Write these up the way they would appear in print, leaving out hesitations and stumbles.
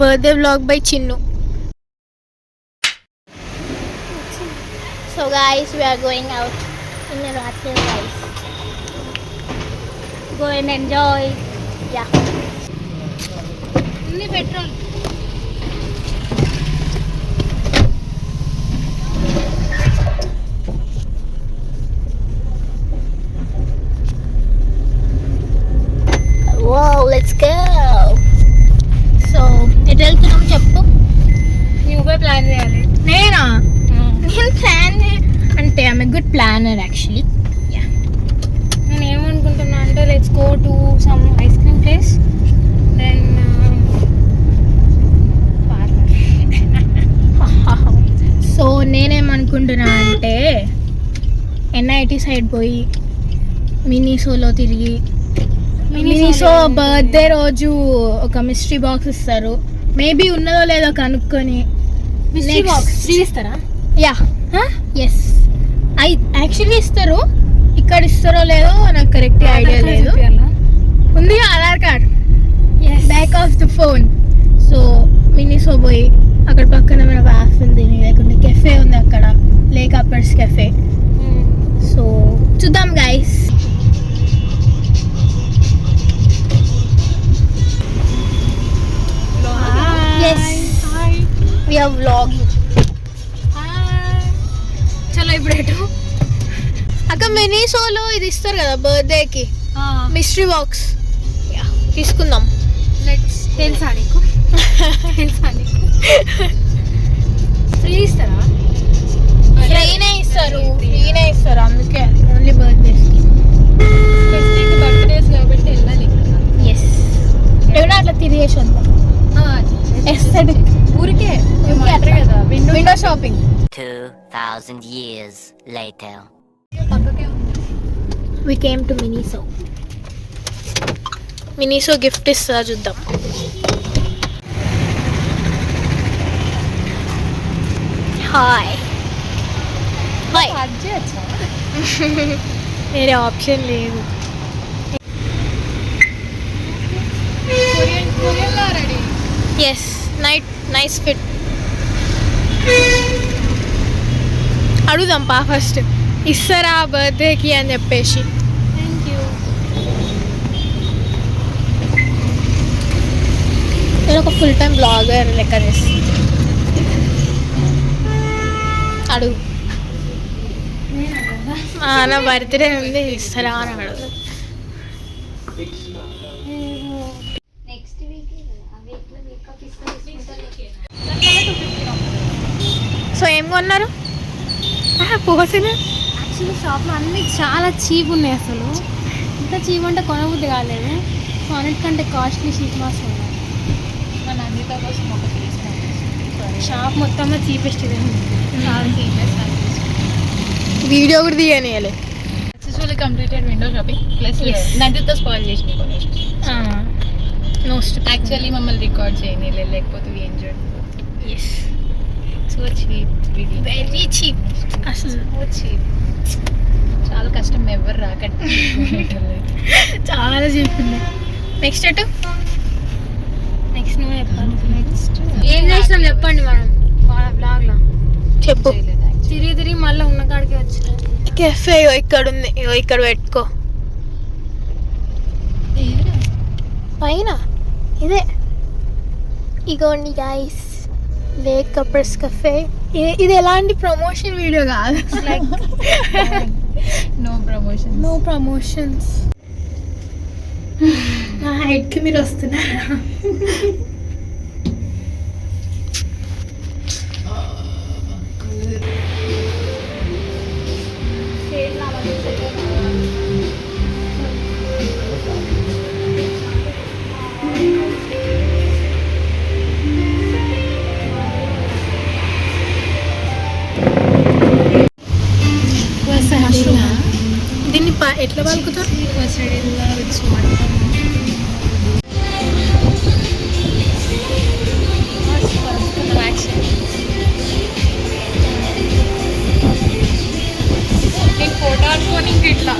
Birthday vlog by Chinnu. So guys, we are going out in a Ratri, guys. Go and enjoy. Yeah. Only petrol. Wow, let's go. So, ఎటు వెళ్తున్నాం చెప్పు. నువ్వే plan చేయాలి. నేను plan అంటే I'm a good planner actually. నేను ఏమనుకుంటున్నా అంటే let's go to some ice cream place then so నేనేమనుకుంటున్నా అంటే ఎన్ఐటి సైడ్ పోయి మినీసోలో తిరిగి మినీసో బర్త్డే రోజు ఒక మిస్టరీ బాక్స్ ఇస్తారు. మేబీ ఉన్నదో లేదో కనుక్కొని ఇస్తారా? యా ఎస్ యాక్చువల్లీ ఇస్తారు. ఇక్కడ ఇస్తారో లేదో నాకు కరెక్ట్ ఐడియా లేదు. ఉంది Aadhaar card back of the phone. So Miniso పోయి అక్కడ పక్కన మన వాఫిల్ తిని లేకుంటే కెఫే ఉంది అక్కడ, లేక్ అప్పర్స్ కెఫే. సో చూద్దాం గైస్. We are vlogging. చలో ఇప్పుడు ఎటు అక్క మినీసోలో ఇది ఇస్తారు కదా బర్త్డేకి మిస్టరీ బాక్స్ తీసుకుందాం. తెలుసా నీకు? ఫ్రీ ఇస్తారా? ఫ్రీనే ఇస్తారు అందుకే ఓన్లీ బర్త్డేస్కి. బర్త్డేస్ కాబట్టి వెళ్ళాలి. ఎస్ ఏమైనా అట్లా తిరిగేసి వద్దాం. ఊరికే కదా window shopping. 2000 years later. We came to Miniso gift ఇస్తా చూద్దాం. హాయ్ వేరే ఆప్షన్ లేదు. Yes nice fit. అడుగుదాం ఫస్ట్ ఇస్తారా బర్త్డేకి అని చెప్పేసి. Thank you. నేను ఒక ఫుల్ టైం బ్లాగర్ లెక్క చేసి అడుగు. నా బర్త్డే ఉంది ఇస్తారా అని అడుగు. సో ఏం కొన్నారు? పోసిన యాక్చువల్లీ షాప్లో అన్నీ చాలా చీప్ ఉన్నాయి. అసలు ఇంత చీప్ అంటే కొనబుద్ధి కాలేదు. సో అన్నిటికంటే కాస్ట్లీ షీట్ మాస్ ఉన్నాయి. మన అన్నిత కోసం ఒక షాప్ మొత్తంలో చీపెస్ట్ ఇదే వీడియో కూడా తీయనియాలి. Successfully completed window shopping plus నందితో స్పాయిల్ చేసిన యాక్చువల్లీ మమ్మల్ని రికార్డ్ చేయని లేకపోతే we enjoyed. Yes so cheap, very cheap. అసలు చీప్, చాలా కష్టం. ఎవరు రాకండి. చాలా చీప్ ఉంది. నెక్స్ట్ నువ్వు చెప్పాలి. నెక్స్ట్ ఏం చేసినాం చెప్పండి. మనం బ్లాగ్లో చెప్పు. తిరిగి మళ్ళీ ఉన్న కాడికి వచ్చిన కెఫే ఇక్కడ ఉంది. ఇక్కడ పెట్టుకో పైన. ఇదే ఇగోండి గైస్, లేక్ కప్పర్స్ కెఫే. ఇది ఎలాంటి ప్రమోషన్ వీడియో కాదు. Like no promotions. నా హైట్కి మీరు వస్తున్నారా? దీన్ని ఎట్లా పలుకుతారు? నేను ఫోటో ఆడుకొని ఇంక ఇట్లా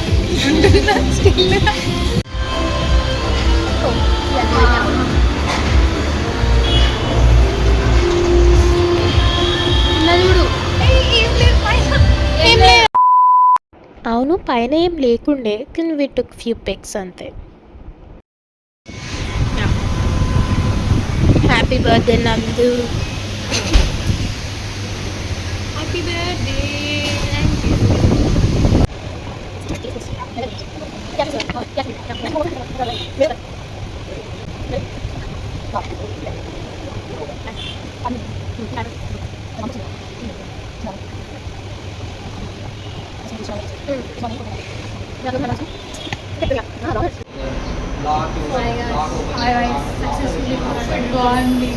Oh. అవును పైన ఏం లేకుండే కానీ వి టుక్ ఫ్యూ పిక్స్ అంతే. హ్యాపీ బర్త్డే నందు. Happy birthday. బాగుంది.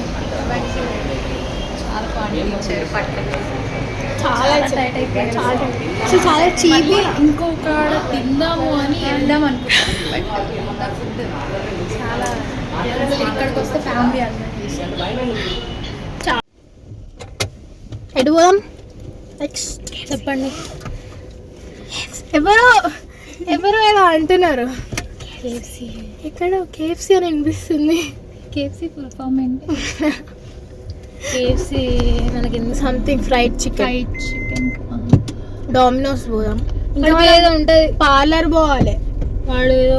చాలా క్వాంటిటీ ఇచ్చారు పట్టుకెళ్ళి. చాలా టైట్ అయిపోయింది. చాలా చీప్. ఇంకొక తిందాము అని వెళ్దాం అనుకుంటాం. ఫుడ్ చాలా ఇక్కడికి వస్తే ఫ్యామిలీ అందరూ ఎటు పోదాం చెప్పండి. ఎవరో ఏదో అంటున్నారు. కేఎఫ్సీ. ఇక్కడ కేఎఫ్సీ అని వినిపిస్తుంది. కేఎఫ్సీ ఫుల్ ఫామ్ ఏంటి? కేఎఫ్సీ మనకి సంథింగ్ ఫ్రైడ్ చికెన్. డామినోస్ పోదాం. ఇంకా ఏదో ఉంటుంది. పార్లర్ పోవాలి. వాడు ఏదో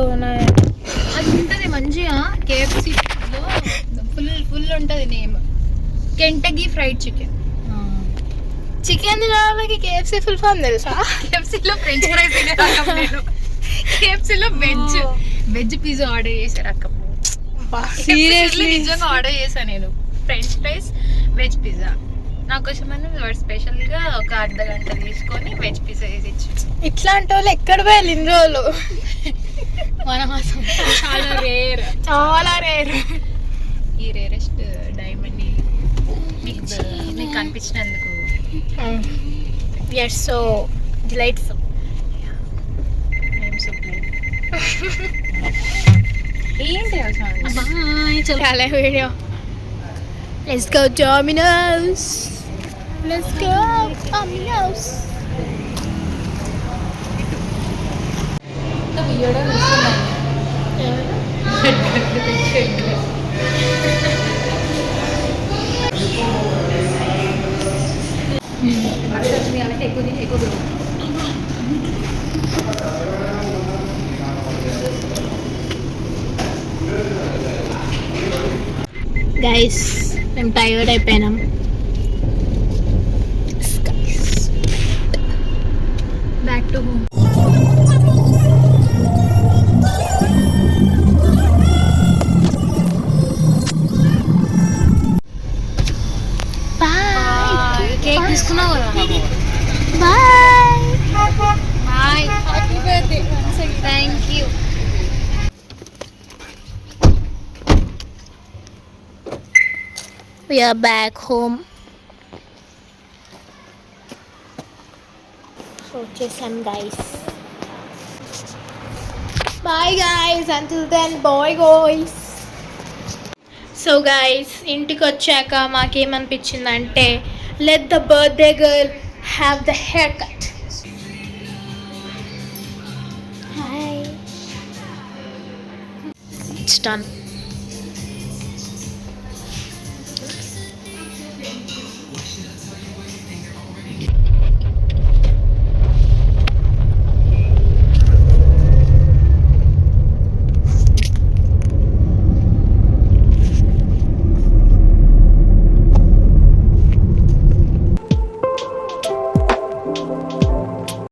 అది ఉంటుంది మంచిగా. కేఎఫ్సీలో ఫుల్ ఉంటుంది name. Kentucky fried chicken. Chicken తినడానికి కేఎఫ్సీ ఫుల్ ఫామ్ తెలుసా? కేఎఫ్సీలో ఫ్రెంచ్ ఫ్రైస్ తినే రకం నేను. కేఎఫ్సీలో వెజ్ పిజ్జా ఆర్డర్ చేసే రకం. సీరియస్లీ నిజంగా ఆర్డర్ చేశాను నేను. ఫ్రెంచ్ ఫ్రైస్ వెజ్ పిజ్జా నాకోసమని వాడు స్పెషల్గా ఒక అర్ధ గంట తీసుకొని వెజ్ పిజ్జా వేసి ఇచ్చాడు. ఇట్లాంటి వాళ్ళు ఎక్కడ పోయాలి ఇన్ని రోజులు? వనవాసం. చాలా రేర్. ఈ రేరెస్ట్ డైమండ్ మీకు కనిపించినందుకు we are so delightful. ఏంటి చాలా వీడియో. Let's go Domino's. Let's go Domino's. Guys మేము టైర్డ్ అయిపోయినాం. Back to home. కేక్ తీసుకున్నావు కదా. Bye. Bye. Happy birthday. Thank you. We are back home. So వచ్చేసాం guys. Bye guys. Until then, bye guys. So guys ఇంటికి వచ్చాక మాకేమనిపించిందంటే let the birthday girl have the hair cut. Hi. It's done.